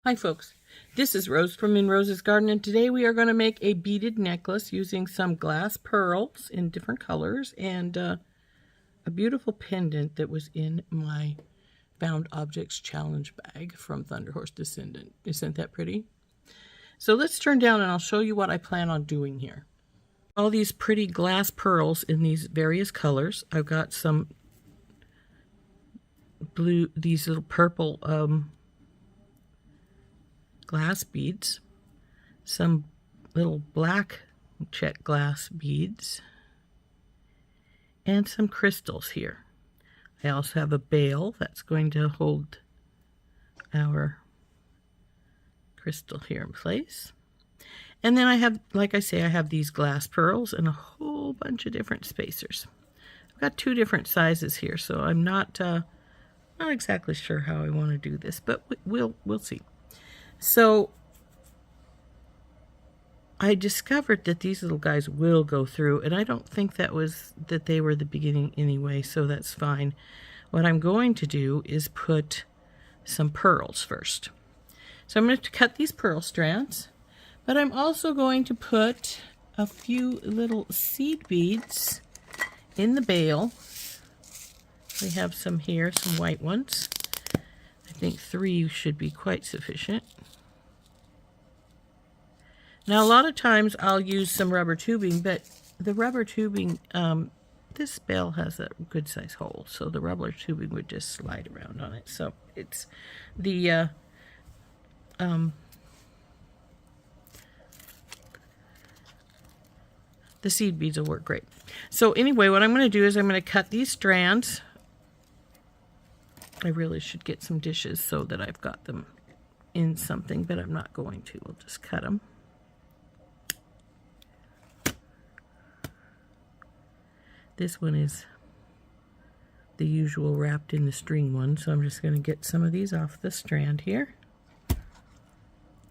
Hi folks, this is Rose from In Rose's Garden, and today we are going to make a beaded necklace using some glass pearls in different colors and a beautiful pendant that was in my Found Objects Challenge bag from Thunderhorse Descendant. Isn't that pretty? So let's turn down and I'll show you what I plan on doing here. All these pretty glass pearls in these various colors. I've got some blue, these little purple glass beads, some little black jet glass beads, and some crystals here. I also have a bail that's going to hold our crystal here in place. And then I have, like I say, I have these glass pearls and a whole bunch of different spacers. I've got two different sizes here, so I'm not exactly sure how I want to do this, but we'll see. So I discovered that these little guys will go through, and I don't think that they were the beginning anyway, so that's fine. What I'm going to do is put some pearls first. So I'm going to cut these pearl strands, but I'm also going to put a few little seed beads in the bail. We have some here, some white ones. I think 3 should be quite sufficient. Now, a lot of times I'll use some rubber tubing, but the rubber tubing, this bail has a good size hole, so the rubber tubing would just slide around on it. So it's the seed beads will work great. So anyway, what I'm going to do is I'm going to cut these strands. I really should get some dishes so that I've got them in something, but I'm not going to. We'll just cut them. This one is the usual wrapped in the string one, so I'm just going to get some of these off the strand here.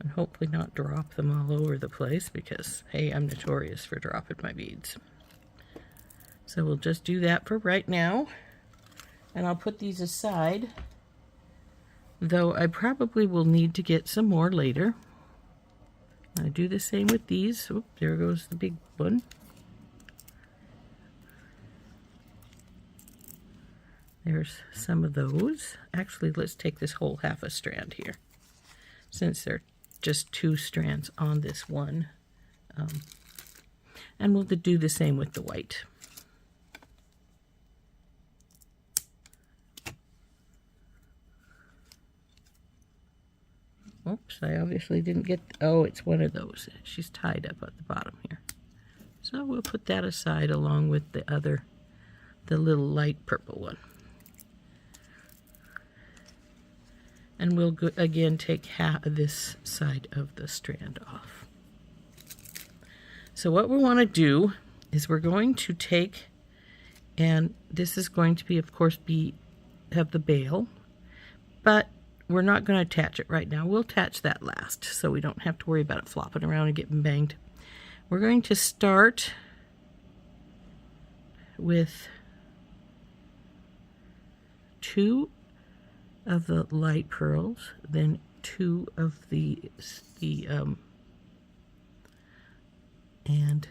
And hopefully not drop them all over the place because, hey, I'm notorious for dropping my beads. So we'll just do that for right now. And I'll put these aside, though I probably will need to get some more later. I do the same with these. Oop, there goes the big one. There's some of those. Actually, let's take this whole half a strand here, since there are just 2 strands on this one. And we'll do the same with the white. Oops, I obviously didn't get, oh, it's one of those. She's tied up at the bottom here. So we'll put that aside along with the little light purple one. And we'll again take half of this side of the strand off. So what we want to do is we're going to take, and this is going to be, of course, have the bail, but we're not going to attach it right now. We'll attach that last, so we don't have to worry about it flopping around and getting banged. We're going to start with 2 of the light pearls, then 2 of and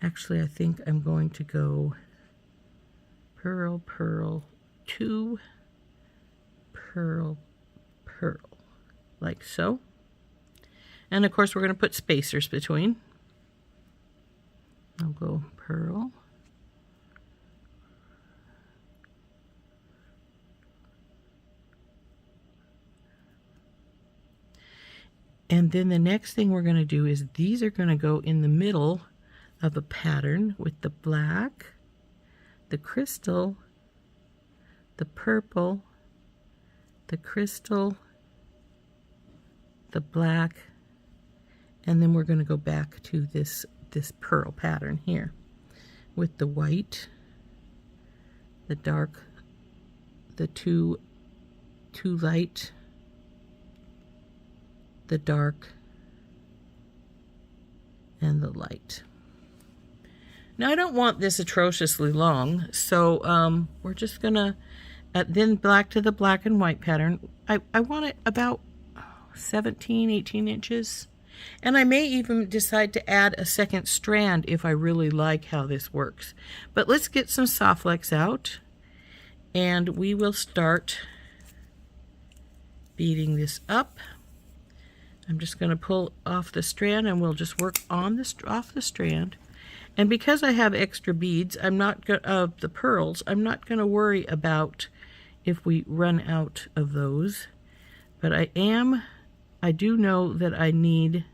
actually I think I'm going to go pearl, pearl, 2, pearl, pearl, like so. And of course we're going to put spacers between. I'll go pearl, and then the next thing we're going to do is these are going to go in the middle of a pattern with the black, the crystal, the purple, the crystal, the black, and then we're going to go back to this pearl pattern here with the white, the dark, the two light, the dark, and the light. Now I don't want this atrociously long, so we're just gonna then black to the black and white pattern. I want it about 17, 18 inches. And I may even decide to add a second strand if I really like how this works. But let's get some soft flex out, and we will start beading this up. I'm just going to pull off the strand, and we'll just work on off the strand. And because I have extra beads, I'm not of the pearls, I'm not going to worry about if we run out of those. But I do know that I need,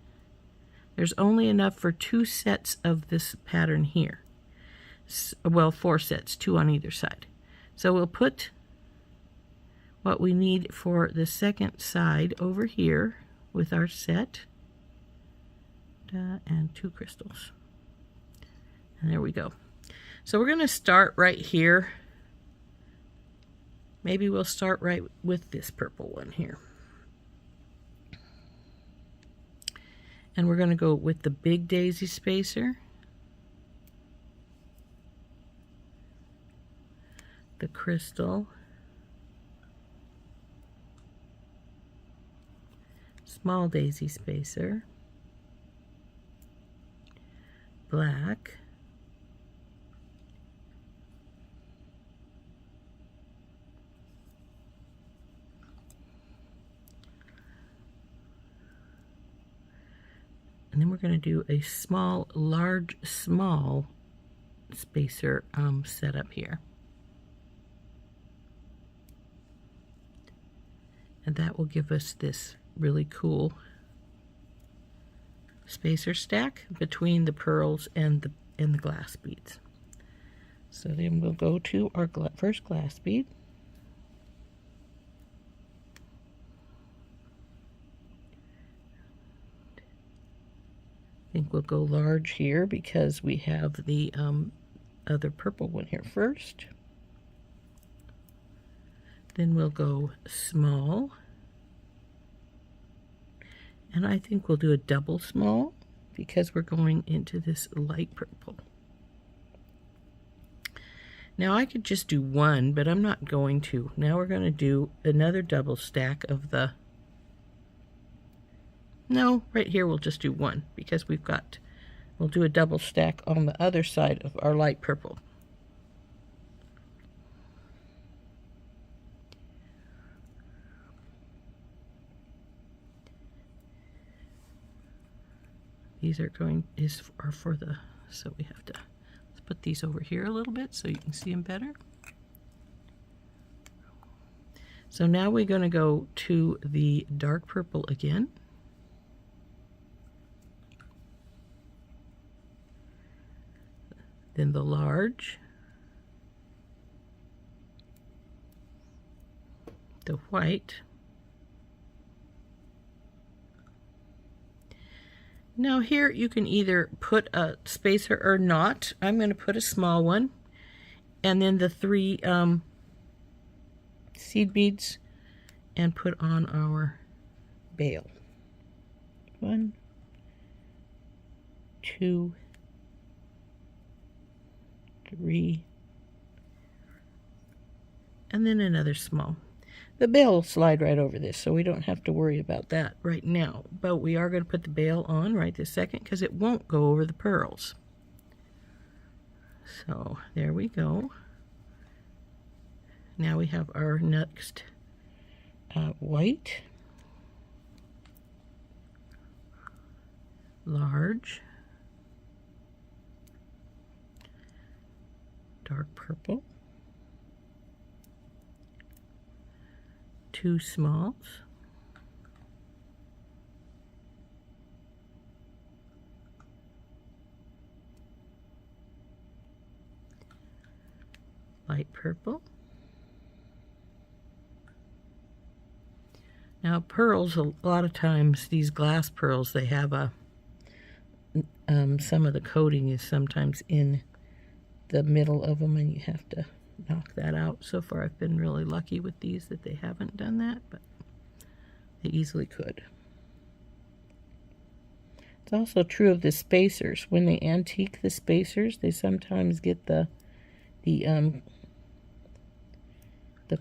there's only enough for 2 sets of this pattern here. Well, 4 sets, 2 on either side. So we'll put what we need for the second side over here with our set. And 2 crystals. And there we go. So we're going to start right here. Maybe we'll start right with this purple one here. And we're going to go with the big daisy spacer, the crystal, small daisy spacer, black, and then we're going to do a small, large, small spacer setup here. And that will give us this really cool spacer stack between the pearls and the glass beads. So then we'll go to our first glass bead. I think we'll go large here because we have the other purple one here first. Then we'll go small. And I think we'll do a double small because we're going into this light purple. Now I could just do one, but I'm not going to. Now we're going to do another double stack of the... No, right here we'll just do one because we'll do a double stack on the other side of our light purple. These are for the, so we have to, let's put these over here a little bit so you can see them better. So now we're going to go to the dark purple again. Then the large, the white. Now here you can either put a spacer or not. I'm going to put a small one, and then the 3 seed beads, and put on our bail. 1, 2, 3, and then another small. The bail will slide right over this, so we don't have to worry about that right now. But we are going to put the bail on right this second because it won't go over the pearls. So there we go. Now we have our next white, large, dark purple, 2 smalls, light purple. Now pearls, a lot of times these glass pearls, they have a some of the coating is sometimes in the middle of them, and you have to knock that out. So far I've been really lucky with these that they haven't done that, but they easily could. It's also true of the spacers. When they antique the spacers, they sometimes get the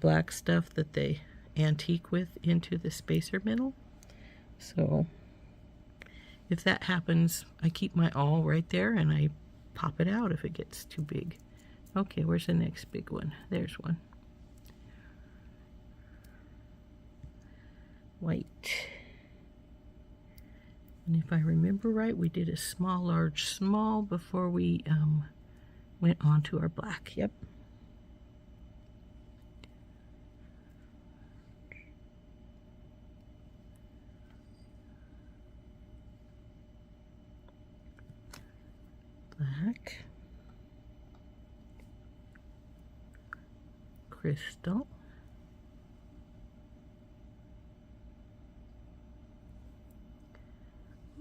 black stuff that they antique with into the spacer middle. So if that happens, I keep my awl right there and I pop it out if it gets too big. Okay, where's the next big one? There's one. White. And if I remember right, we did a small, large, small before we went on to our black. Yep. Black. Crystal.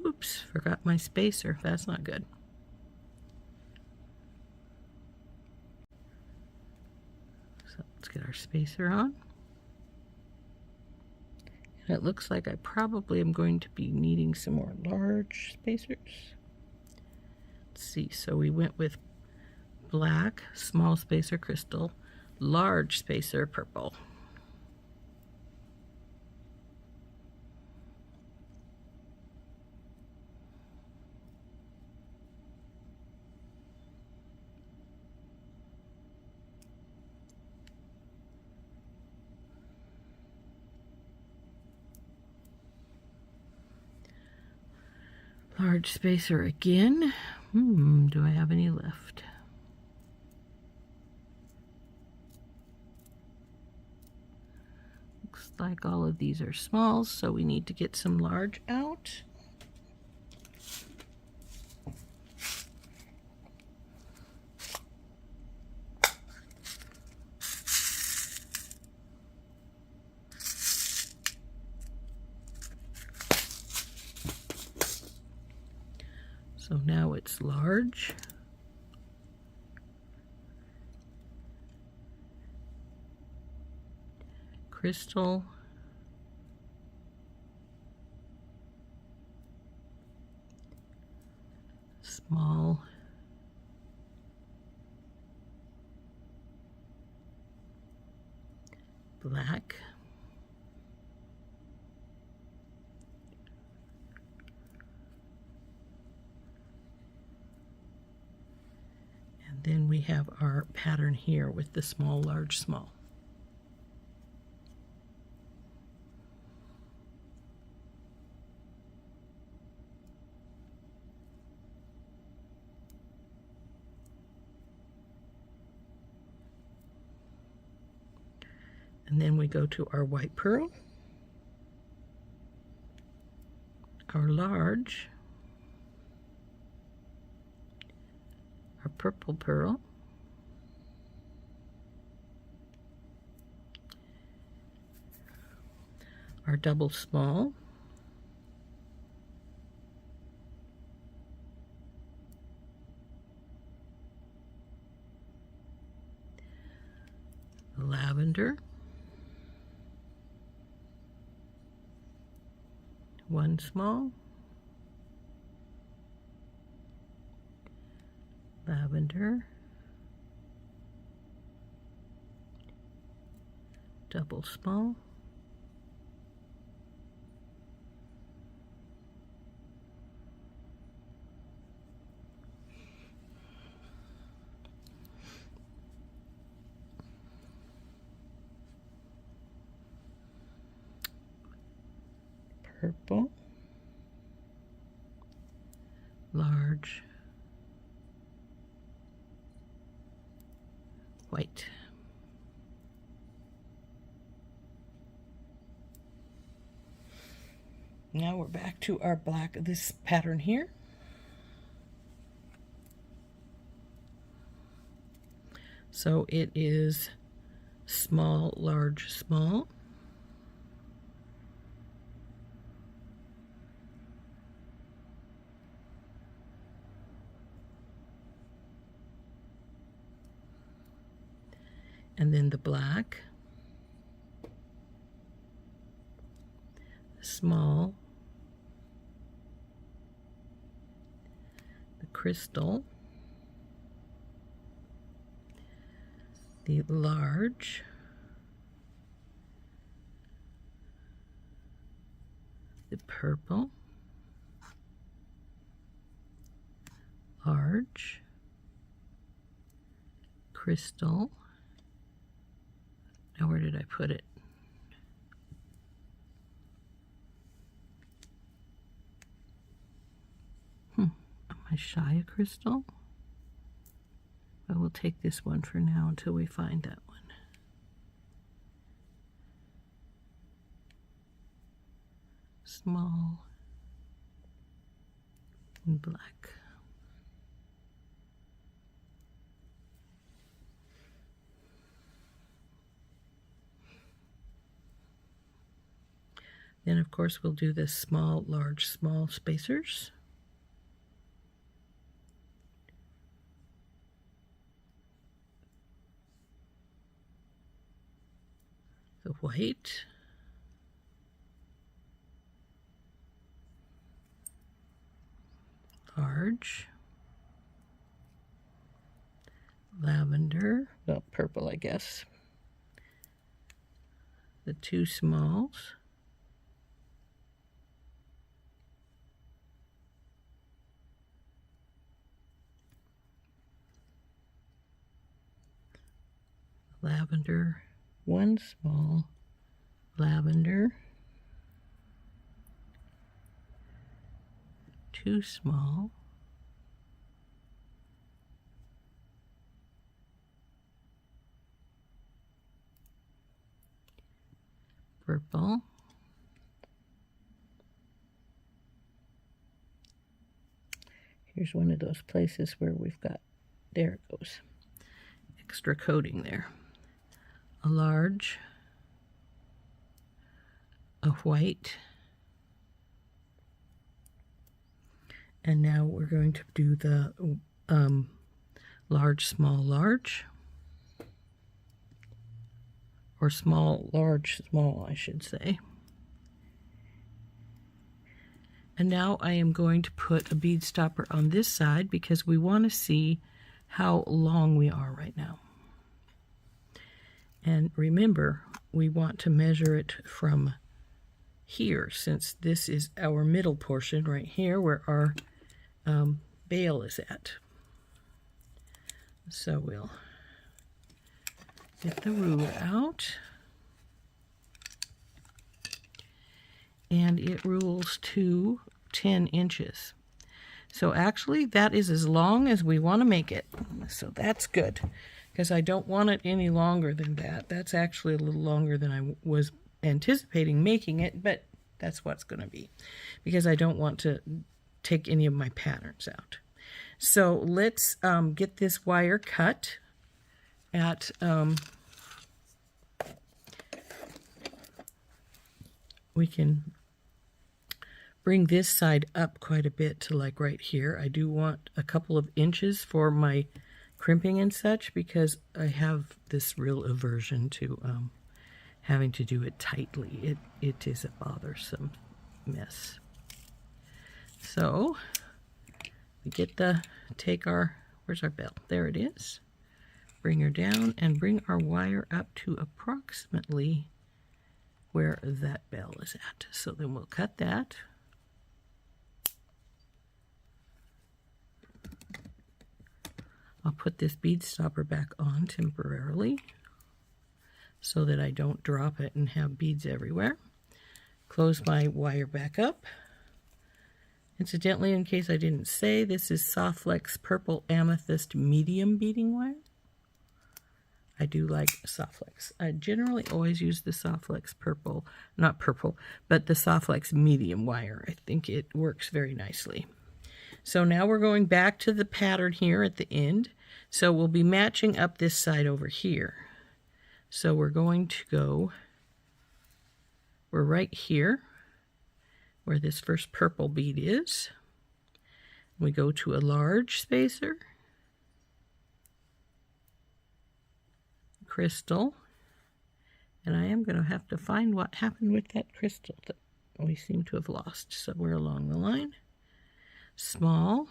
Oops, forgot my spacer. That's not good. So let's get our spacer on. And it looks like I probably am going to be needing some more large spacers. Let's see, so we went with black, small spacer crystal, large spacer purple. Large spacer again. Do I have any left? Looks like all of these are smalls, so we need to get some large out. So now it's large. Crystal. Small. Black. Then we have our pattern here with the small, large, small. And then we go to our white pearl, our large, our purple pearl, our double small, lavender, one small, lavender, double small, purple, large, white. Now we're back to our black, this pattern here. So it is small, large, small. And then the black, small, crystal, the large, the purple, large, crystal. Now where did I put it? Am I shy of crystal? Well, we'll take this one for now until we find that one. Small and black. Then of course we'll do the small, large, small spacers. The white, large, lavender, well, purple, I guess. The two smalls, lavender, one small, lavender, two small, purple, here's one of those places where we've got, there it goes, extra coating there. A large, a white, and now we're going to do the large, small, large, or small, large, small, I should say. And now I am going to put a bead stopper on this side because we want to see how long we are right now. And remember, we want to measure it from here, since this is our middle portion right here where our bail is at. So we'll get the ruler out. And it rules to 10 inches. So actually that is as long as we want to make it. So that's good, because I don't want it any longer than that. That's actually a little longer than I was anticipating making it, but that's what's going to be, because I don't want to take any of my patterns out. So let's get this wire cut at we can bring this side up quite a bit to like right here. I do want a couple of inches for my crimping and such, because I have this real aversion to having to do it tightly. It is a bothersome mess. So we get take our, where's our bell? There it is. Bring her down and bring our wire up to approximately where that bell is at. So then we'll cut that. I'll put this bead stopper back on temporarily so that I don't drop it and have beads everywhere. Close my wire back up. Incidentally, in case I didn't say, this is Soft Flex Purple Amethyst Medium Beading Wire. I do like Soft Flex. I generally always use the Soft Flex purple, not purple, but the Soft Flex medium wire. I think it works very nicely. So now we're going back to the pattern here at the end. So we'll be matching up this side over here. So we're going to go, we're right here where this first purple bead is. We go to a large spacer, crystal, and I am going to have to find what happened with that crystal that we seem to have lost somewhere along the line. Small,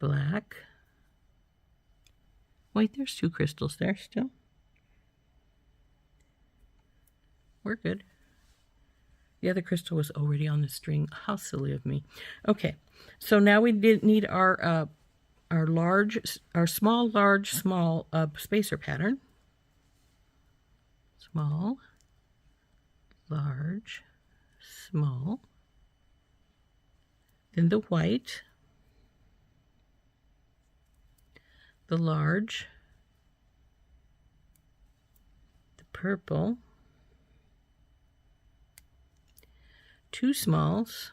black. Wait, there's 2 crystals there still. We're good. The other crystal was already on the string. How silly of me. Okay, so now we need our small, large, small spacer pattern. Small, large, small. Then the white, the large, the purple, 2 smalls,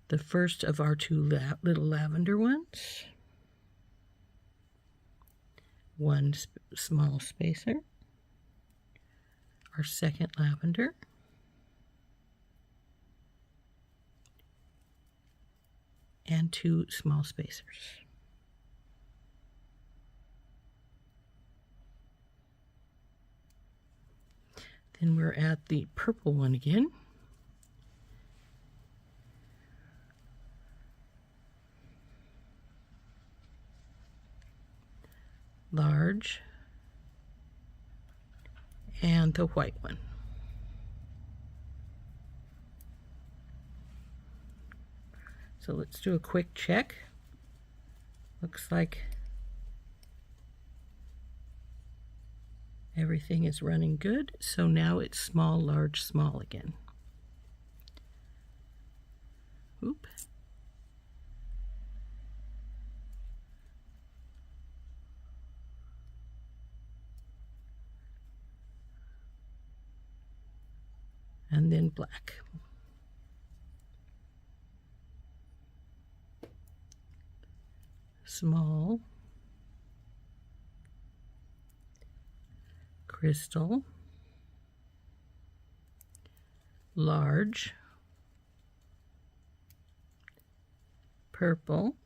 the first of our 2 little lavender ones, 1 small spacer, our second lavender, and 2 small spacers. Then we're at the purple one again. Large, and the white one. So let's do a quick check. Looks like everything is running good. So now it's small, large, small again. Oop. And then black. Small, crystal, large, purple,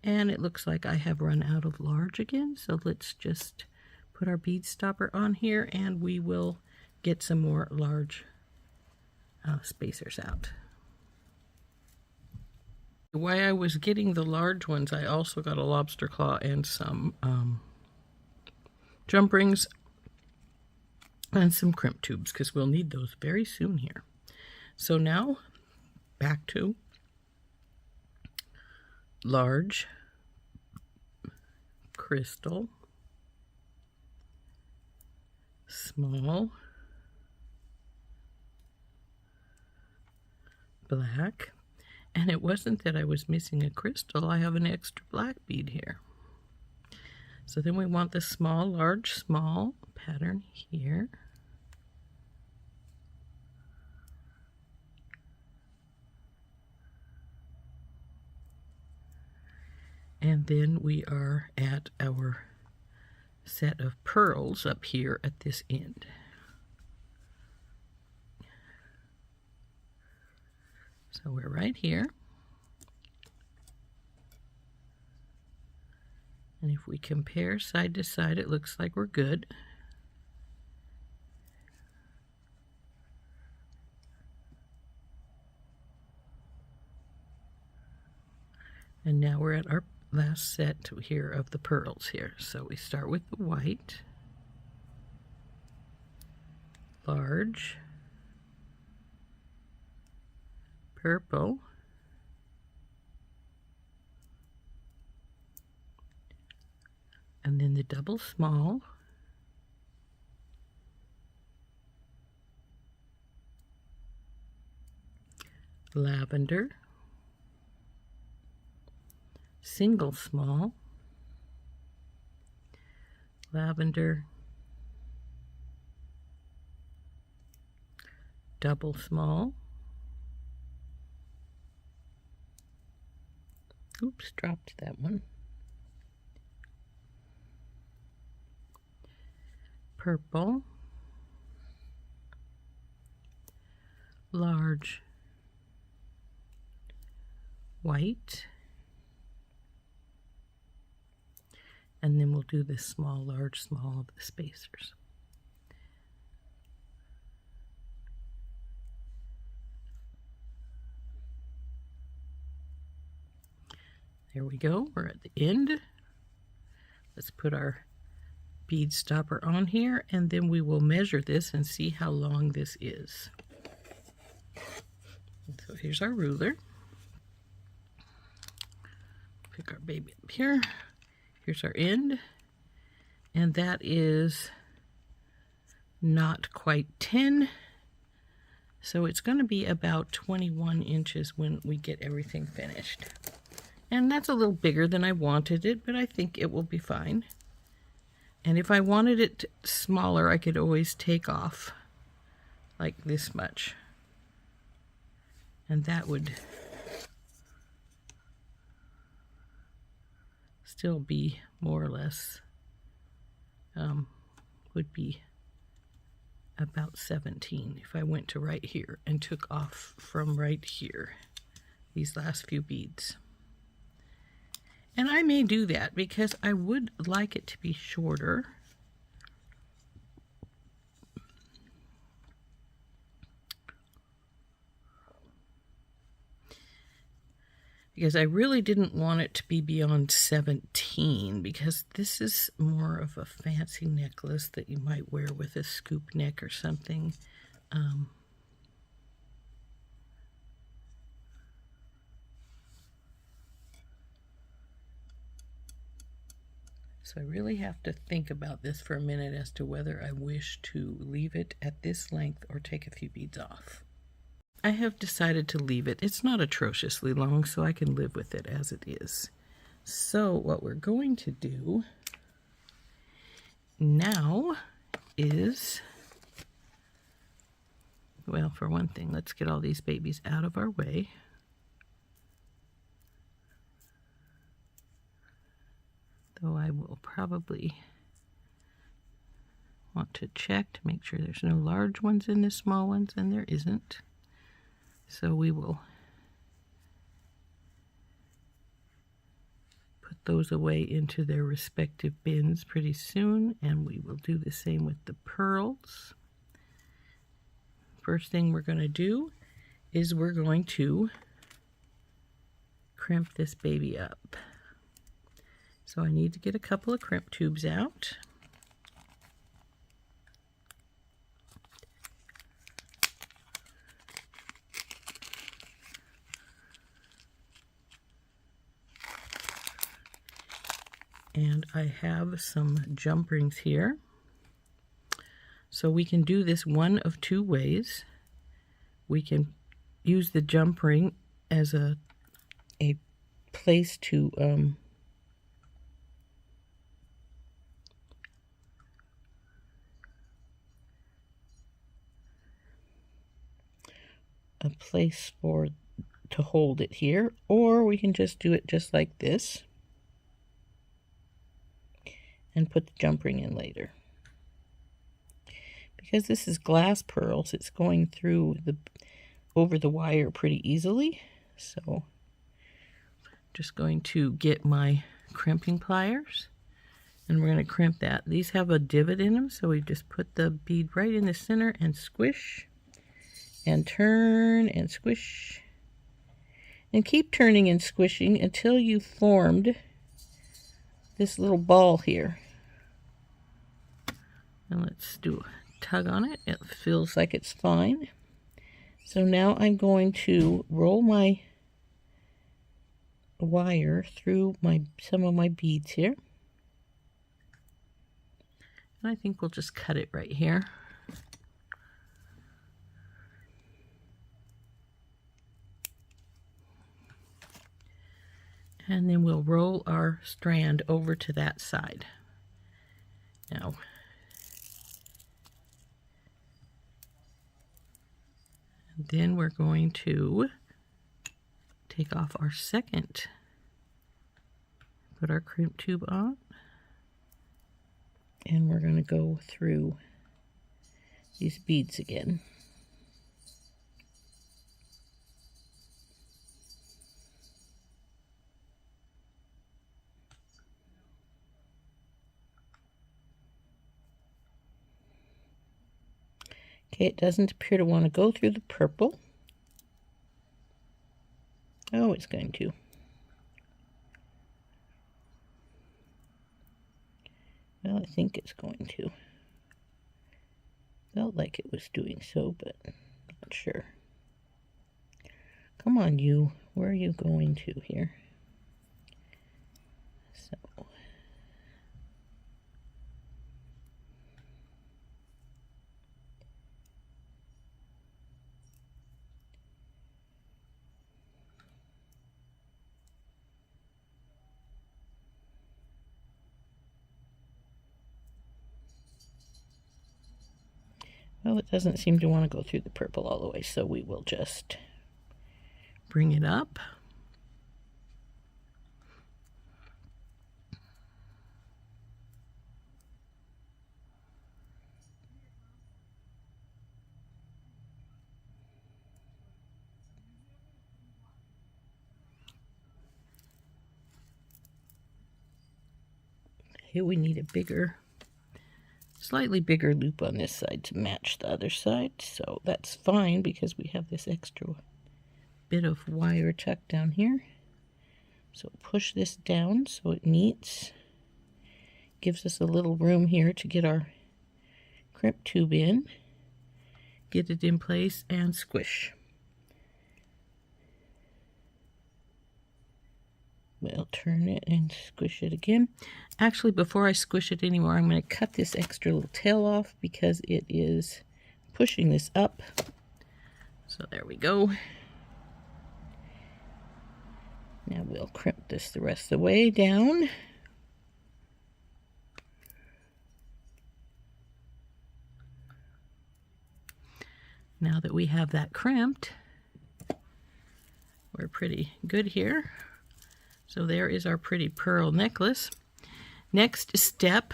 and it looks like I have run out of large again, so let's just put our bead stopper on here and we will get some more large spacers out. While I was getting the large ones, I also got a lobster claw and some jump rings and some crimp tubes because we'll need those very soon here. So now back to large, crystal, small, black. And it wasn't that I was missing a crystal, I have an extra black bead here. So then we want the small, large, small pattern here. And then we are at our set of pearls up here at this end. So we're right here. And if we compare side to side, it looks like we're good. And now we're at our last set here of the pearls here. So we start with the white, large, purple, and then the double small, lavender, single small, lavender, double small, oops, dropped that one, purple, large, white, And then we'll do this small, large, small of the spacers. There we go, we're at the end. Let's put our bead stopper on here, and then we will measure this and see how long this is. So here's our ruler. Pick our baby up here. Here's our end, and that is not quite 10, so it's going to be about 21 inches when we get everything finished. And that's a little bigger than I wanted it, but I think it will be fine. And if I wanted it smaller, I could always take off like this much. And that would still be more or less, would be about 17 if I went to right here and took off from right here, these last few beads. And I may do that because I would like it to be shorter. Because I really didn't want it to be beyond 17, because this is more of a fancy necklace that you might wear with a scoop neck or something. So I really have to think about this for a minute as to whether I wish to leave it at this length or take a few beads off. I have decided to leave it. It's not atrociously long, so I can live with it as it is. So what we're going to do now is, well, for one thing, let's get all these babies out of our way. Though I will probably want to check to make sure there's no large ones in the small ones, and there isn't. So we will put those away into their respective bins pretty soon, and we will do the same with the pearls. First thing we're going to do is we're going to crimp this baby up. So I need to get a couple of crimp tubes out. And I have some jump rings here. So we can do this one of two ways. We can use the jump ring as a place to to hold it here, or we can just do it just like this and put the jump ring in later. Because this is glass pearls, it's going through over the wire pretty easily. So just going to get my crimping pliers, and we're going to crimp that. These have a divot in them, so we just put the bead right in the center and squish and turn and squish, and keep turning and squishing until you formed this little ball here. And let's do a tug on it. It feels like it's fine. So now I'm going to roll my wire through some of my beads here. And I think we'll just cut it right here. And then we'll roll our strand over to that side. Now, then we're going to take off our second, put our crimp tube on, and we're going to go through these beads again. Okay, it doesn't appear to want to go through the purple. Oh, it's going to. Well, I think it's going to. Felt like it was doing so, but not sure. Come on, you. Where are you going to here? So. Well, it doesn't seem to want to go through the purple all the way, so we will just bring it up. Here we need a bigger, slightly bigger loop on this side to match the other side, so that's fine because we have this extra bit of wire tucked down here. So push this down so it meets. Gives us a little room here to get our crimp tube in, get it in place, and squish. We'll turn it and squish it again. Actually, before I squish it anymore, I'm going to cut this extra little tail off because it is pushing this up. So there we go. Now we'll crimp this the rest of the way down. Now that we have that crimped, we're pretty good here. So there is our pretty pearl necklace. Next step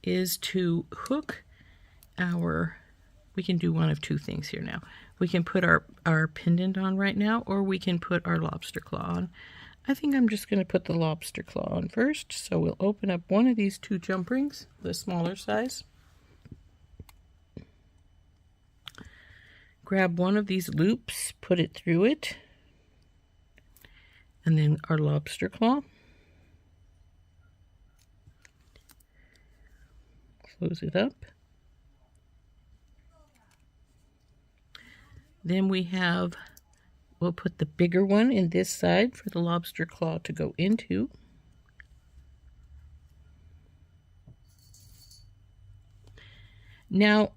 is to hook our, we can do one of two things here now. We can put our pendant on right now, or we can put our lobster claw on. I think I'm just going to put the lobster claw on first. So we'll open up one of these two jump rings, the smaller size. Grab one of these loops, put it through it, and then our lobster claw. Close it up. Then we have, we'll put the bigger one in this side for the lobster claw to go into. Now,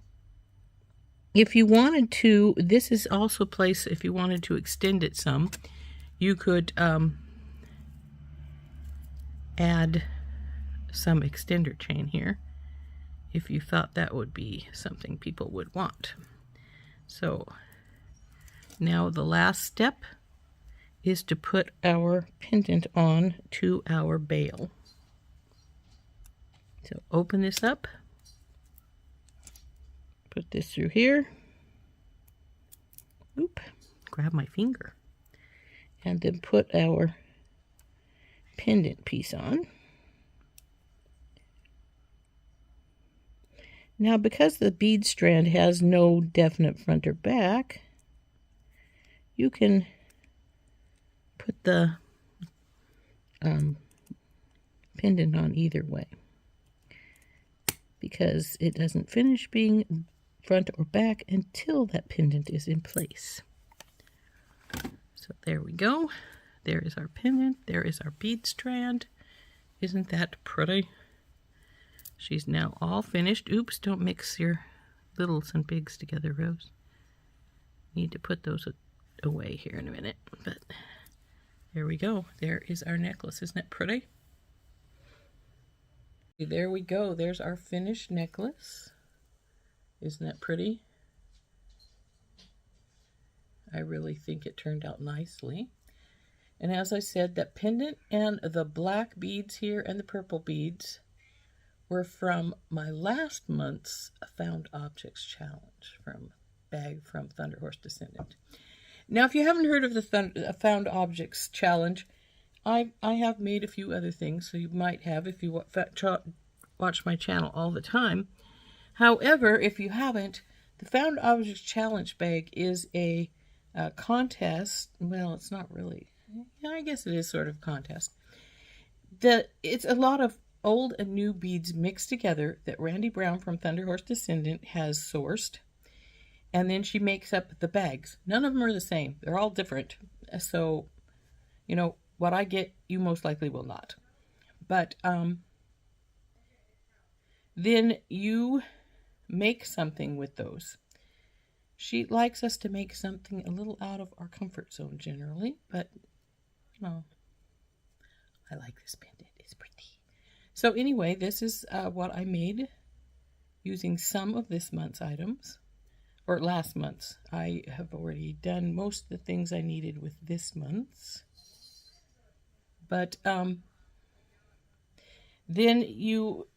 if you wanted to, this is also a place, if you wanted to extend it some, you could add some extender chain here if you thought that would be something people would want. So now the last step is to put our pendant on to our bail. So open this up, put this through here, oop, grab my finger, and then put our pendant piece on. Now, because the bead strand has no definite front or back, you can put the pendant on either way, because it doesn't finish being front or back until that pendant is in place. So there we go. There is our pendant. There is our bead strand. Isn't that pretty? She's now all finished. Oops, don't mix your littles and bigs together, Rose. Need to put those away here in a minute. But there we go. There is our necklace. Isn't that pretty? There we go. There's our finished necklace. Isn't that pretty? I really think it turned out nicely. And as I said, that pendant and the black beads here and the purple beads were from my last month's Found Objects Challenge from Thunderhorse Descendant. Now, if you haven't heard of the Found Objects Challenge, I have made a few other things, so you might have if you watch my channel all the time. However, if you haven't, The Found Objects Challenge bag is a contest. Well, it's not really. Yeah, I guess it is sort of a contest. It's a lot of old and new beads mixed together that Randy Brown from Thunderhorse Descendant has sourced. And then she makes up the bags. None of them are the same. They're all different. So, you know, what I get, you most likely will not. But then you make something with those. She likes us to make something a little out of our comfort zone generally, but, you know, I like this pendant. It's pretty. So anyway, this is what I made using some of this month's items, or last month's. I have already done most of the things I needed with this month's. But then you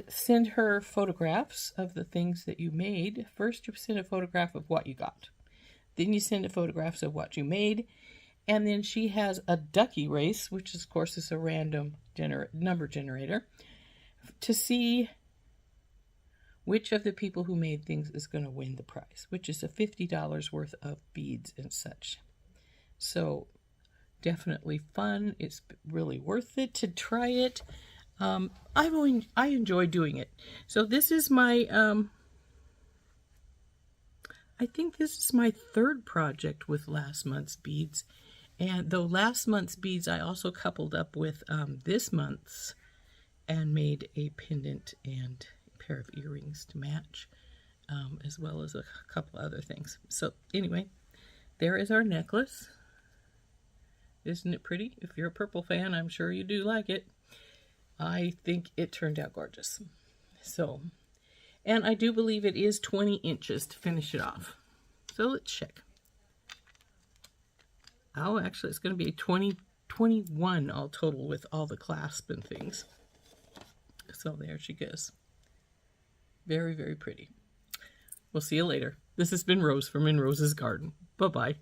send her photographs of the things that you made. First, you send a photograph of what you got. Then you send photographs of what you made. And then she has a ducky race, which of course is a random number generator, to see which of the people who made things is going to win the prize, which is a $50 worth of beads and such. So definitely fun. It's really worth it to try it. I enjoy doing it. So this is my, I think this is my third project with last month's beads. And though last month's beads I also coupled up with this month's and made a pendant and a pair of earrings to match, as well as a couple other things. So anyway, there is our necklace. Isn't it pretty? If you're a purple fan, I'm sure you do like it. I think it turned out gorgeous. So, and I do believe it is 20 inches to finish it off. So let's check. Oh, actually, it's going to be 21 all total with all the clasp and things. So there she goes. Very, very pretty. We'll see you later. This has been Rose from In Rose's Garden. Bye-bye.